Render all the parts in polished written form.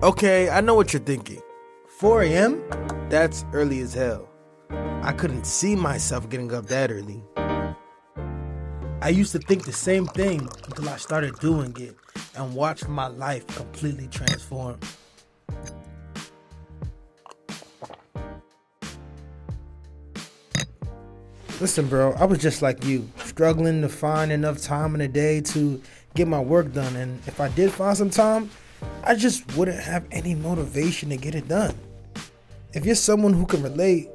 Okay, I know what you're thinking. 4 a.m.? That's early as hell. I couldn't see myself getting up that early. I used to think the same thing until I started doing it and watched my life completely transform. Listen, bro, I was just like you, struggling to find enough time in a day to get my work done. And if I did find some time, I just wouldn't have any motivation to get it done. If you're someone who can relate,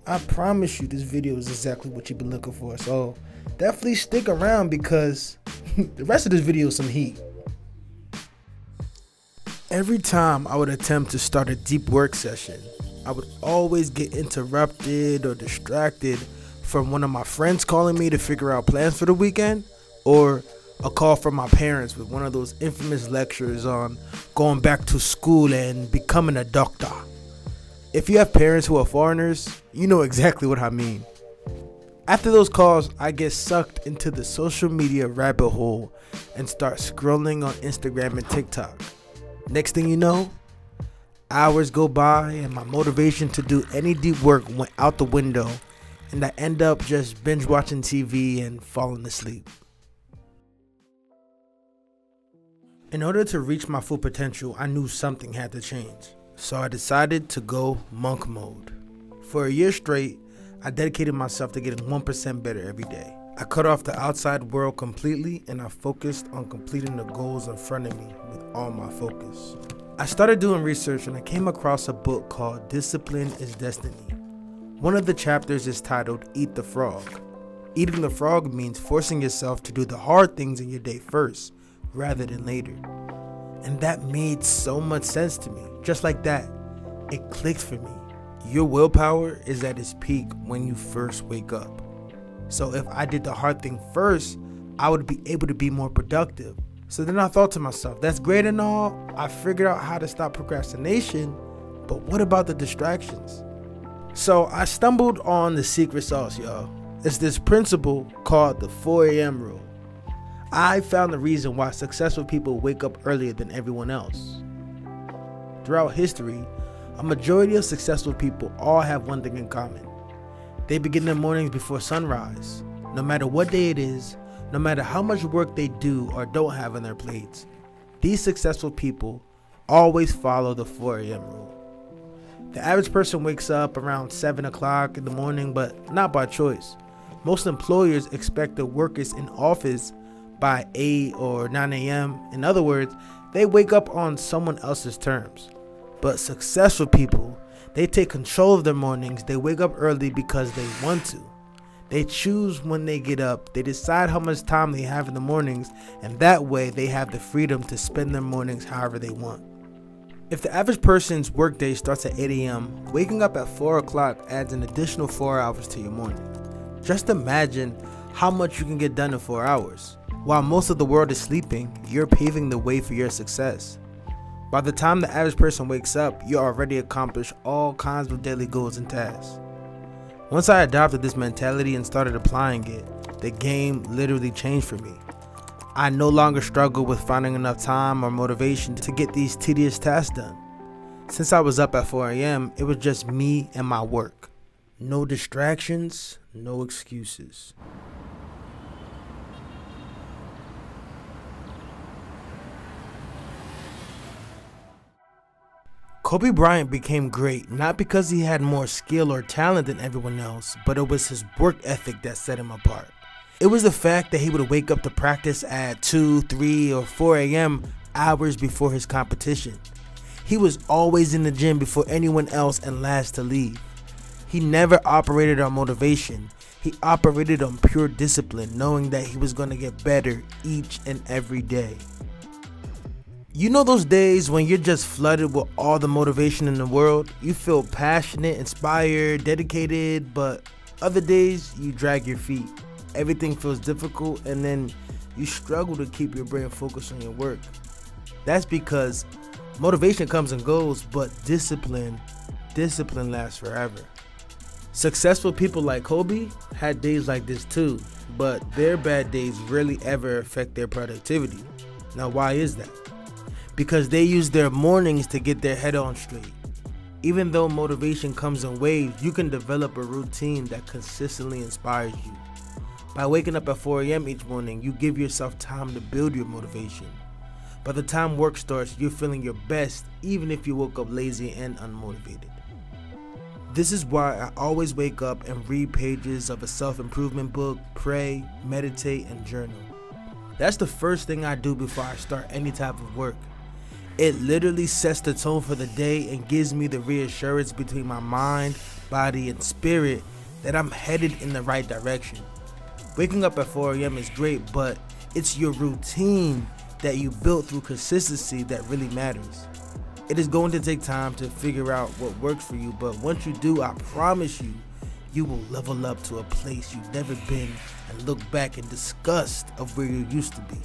I promise you this video is exactly what you've been looking for. So definitely stick around because the rest of this video is some heat. Every time I would attempt to start a deep work session, I would always get interrupted or distracted from one of my friends calling me to figure out plans for the weekend, or a call from my parents with one of those infamous lectures on going back to school and becoming a doctor. If you have parents who are foreigners, you know exactly what I mean. After those calls, I get sucked into the social media rabbit hole and start scrolling on Instagram and TikTok. Next thing you know, hours go by and my motivation to do any deep work went out the window, and I end up just binge watching TV and falling asleep. In order to reach my full potential, I knew something had to change. So I decided to go monk mode. For a year straight, I dedicated myself to getting 1% better every day. I cut off the outside world completely and I focused on completing the goals in front of me with all my focus. I started doing research and I came across a book called Discipline is Destiny. One of the chapters is titled Eat the Frog. Eating the frog means forcing yourself to do the hard things in your day first, rather than later. And that made so much sense to me. Just like that, it clicked for me. Your willpower is at its peak when you first wake up. So if I did the hard thing first, I would be able to be more productive. So then I thought to myself, that's great and all. I figured out how to stop procrastination, but what about the distractions? So I stumbled on the secret sauce, y'all. It's this principle called the 4 a.m. rule. I found the reason why successful people wake up earlier than everyone else. Throughout history, a majority of successful people all have one thing in common. They begin their mornings before sunrise. No matter what day it is, no matter how much work they do or don't have on their plates, these successful people always follow the 4 a.m. rule. The average person wakes up around 7 o'clock in the morning, but not by choice. Most employers expect their workers in office by 8 or 9 a.m. In other words, they wake up on someone else's terms. But successful people, they take control of their mornings. They wake up early because they want to. They choose when they get up. They decide how much time they have in the mornings, and that way they have the freedom to spend their mornings however they want. If the average person's workday starts at 8 a.m., waking up at 4 o'clock adds an additional 4 hours to your morning. Just imagine how much you can get done in 4 hours. While most of the world is sleeping, you're paving the way for your success. By the time the average person wakes up, you already accomplished all kinds of daily goals and tasks. Once I adopted this mentality and started applying it, the game literally changed for me. I no longer struggle with finding enough time or motivation to get these tedious tasks done. Since I was up at 4 a.m., it was just me and my work. No distractions, no excuses. Kobe Bryant became great not because he had more skill or talent than everyone else, but it was his work ethic that set him apart. It was the fact that he would wake up to practice at 2, 3, or 4 a.m. hours before his competition. He was always in the gym before anyone else and last to leave. He never operated on motivation. He operated on pure discipline, knowing that he was going to get better each and every day. You know those days when you're just flooded with all the motivation in the world? You feel passionate, inspired, dedicated, but other days you drag your feet. Everything feels difficult and then you struggle to keep your brain focused on your work. That's because motivation comes and goes, but discipline lasts forever. Successful people like Kobe had days like this too, but their bad days rarely ever affect their productivity. Now, why is that? because they use their mornings to get their head on straight. Even though motivation comes in waves, you can develop a routine that consistently inspires you. By waking up at 4 a.m. each morning, you give yourself time to build your motivation. By the time work starts, you're feeling your best, even if you woke up lazy and unmotivated. This is why I always wake up and read pages of a self-improvement book, pray, meditate, and journal. That's the first thing I do before I start any type of work. It literally sets the tone for the day and gives me the reassurance between my mind, body, and spirit that I'm headed in the right direction. Waking up at 4 a.m. is great, but it's your routine that you built through consistency that really matters. It is going to take time to figure out what works for you, but once you do, I promise you, you will level up to a place you've never been and look back in disgust of where you used to be.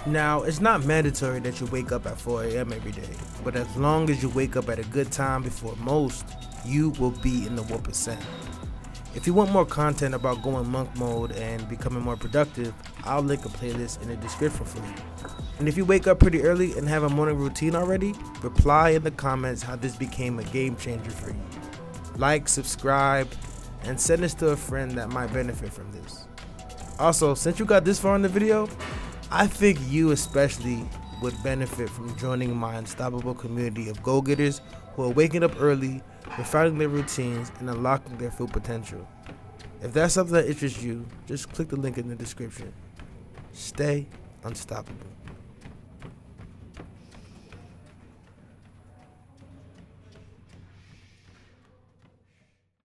Now, it's not mandatory that you wake up at 4 a.m. every day, but as long as you wake up at a good time before most, you will be in the 1%. If you want more content about going monk mode and becoming more productive, I'll link a playlist in the description for you. And if you wake up pretty early and have a morning routine already, reply in the comments how this became a game changer for you. Like, subscribe, and send this to a friend that might benefit from this. Also, since you got this far in the video, I think you especially would benefit from joining my unstoppable community of go-getters who are waking up early, refining their routines, and unlocking their full potential. If that's something that interests you, just click the link in the description. Stay unstoppable.